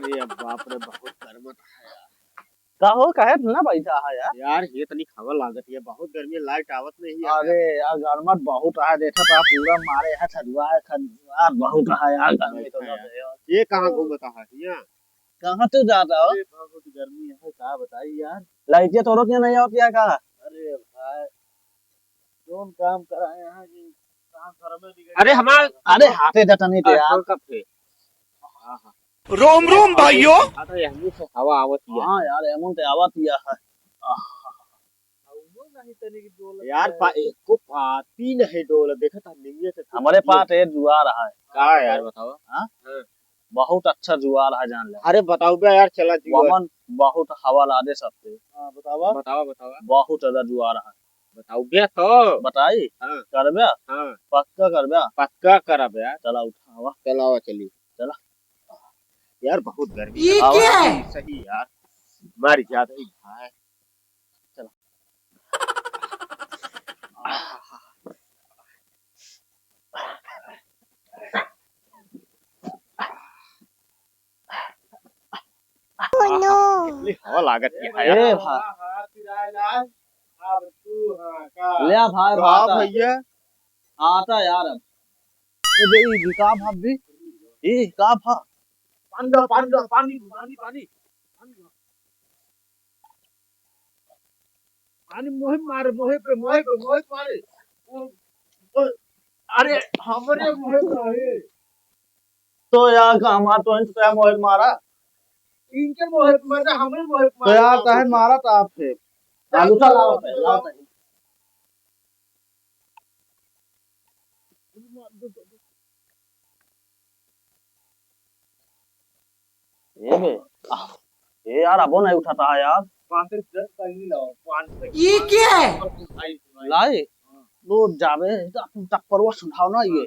अरे बाप रे बहुत गर्म है कहो कहे ना बैठा है यार। यार ये तनी खबर लागत है बहुत गर्मी लाइट आवत नहीं है अरे यार गर्मत बहुत है, देखा था पूरा मारे है खजुआ है खजुआ बहुत है यार गर्मी तो ये कहाँ घूमता है यहाँ कहाँ तू जाता हो? बहुत गर्मी है क्या बताइए यार। लाइटें तोरो क्या नहीं होती है कहा? अरे भाई कौन काम कराए यहाँ की काम कर अरे हमारे अरे हाथे डटनी थे यार कब थे रोम रोम भाइयों। अरे यहीं से हवा आवत है। हाँ यार एमन ते आवत दिया है यार को पाती नहीं डोल देखा था निमिये से हमारे पास एक जुआ रहा है। क्या यार बताओ। हाँ बहुत अच्छा जुआर है जान ले। अरे बताओ बे यार चला वमन बहुत हवा ला दे सकते। हां बताओ बताओ बताओ बहुत ज्यादा जुआर है बताओ बे तो बताई। हां करबे। हां पक्का करबे यार चला उठा हवा चलाओ चली चला यार बहुत गर्मी ये क्या है सही यार मर जाते ही भाई चलो Oh no! कितनी हवा लागत है ए भाई ले आ भाई हां भैया आता यार अब ये भी का भाव भी ए का भाव पानी मोहे मारे मोहे पे मारे अरे हमरे मोहे पे तो यार का हमारा तो इंत टाइम मोहित मारा इनके मोहे पे मारे हमरे मोहे पे तो यार कहे मारा था आपसे आलू सा लाओ ये बे ये यार अब नहीं उठाता है यार ये क्या है लाई लो जावे टक्कर वो सुनाओ ना ये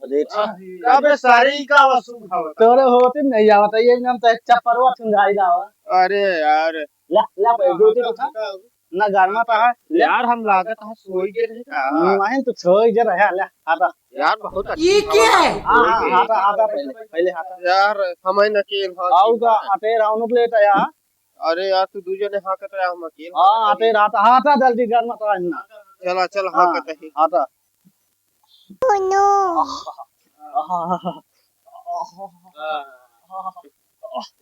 अबे सारी का वसूल खावा तोरे होते नहीं आवत ये नाम तो चप्पर वो सुनाई जावा अरे यार ला ला जोती उठा ना गरमा पा यार हम लागत है सोई के नहीं का माहिन तो छोई जे रहा ले आता यार बहुत अच्छा ये क्या है हां आता पहले आता यार हमें नकेल आऊ का आते राउंड प्लेट आया। अरे यार तू दूजे ने हां कत हम अकेले हां आते राता आता जल्दी गरमा तो ना चला चल हां कत ही आता Oh no!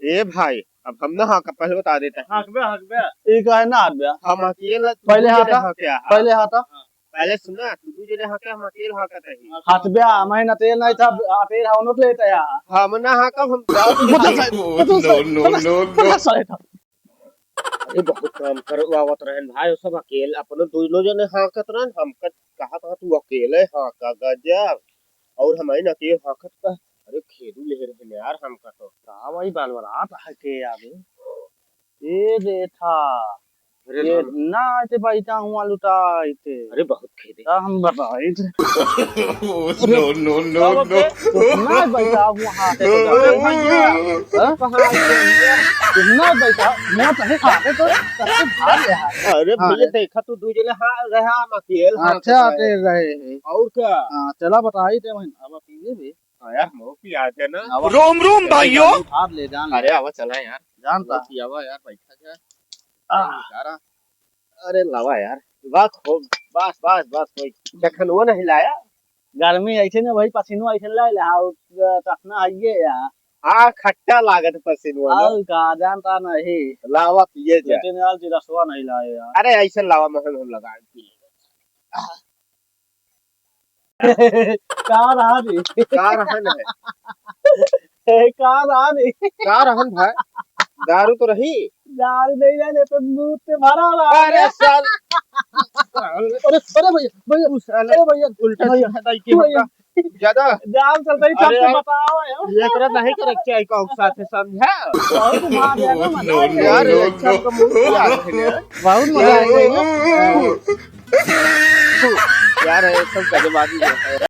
ए भाई अब हम ना हाँ का पहले बता देते हैं हक बे एक है ना हाथ बे हम अकेले पहले हाथा पहले सुना तू तुझे ने हाँ क्या हम अकेले हाँ कहते हैं हाथ बे महीना तेल नहीं था तेल हाउ नोट लेता या हम ना हाँ का हम नो अरे बहुत काम कर आवत रहन भाई सब अकेले अपन दोनों जने हाँ कहत रहन हम कहा था तू अकेले हाँ का गजब और हमारे ना अकेले हाँ कहत अरे खेदू ले रहे यार हम का तो का वही बाल बरात है के यार ये देखा ये ना ते बैठा हुआ लुटाई थे अरे बहुत खेदे हम बताए थे नो नो नो नो ना बैठा हुआ हां ते कितना बैठा मैं तो खाते तो सबसे भाग गया। अरे भैया देखा तू दूजे ने हाँ रहा हम अकेले अच्छा आते रहे और क्या हां चला बताई थे मैं अब पीले भी यार मोकी आ जाए ना रोम रोम भाइयों। हाथ ले जान अरे आवा चला यार जानता आवा यार बैठा जा अरे लावा यार बस हो बस कोई जखन वो नहीं लाया गर्मी ऐसे ना भाई पसीनो ऐसे ला ले हाउ तखना आइए या हां खट्टा लागत पसीनो और का जानता नहीं लावा पिए जा बेटे ने आज रसवा नहीं लाए यार अरे ऐसे लावा में हम लगा पिए का रहा दी का रहन का रहा भाई दारू तो रही दारू नहीं लेने पे मुंह पे भरा रहा अरे साल अरे भैया उल्टा सीधा के होगा ज्यादा जान चलता ही सबसे बताओ यार ये तरह नहीं करे चाहिए का साथ समझा बहुत मार दिया ना मजा यार अच्छा का मुंह बहुत मजा आएगा यार ये सब गजबाजी है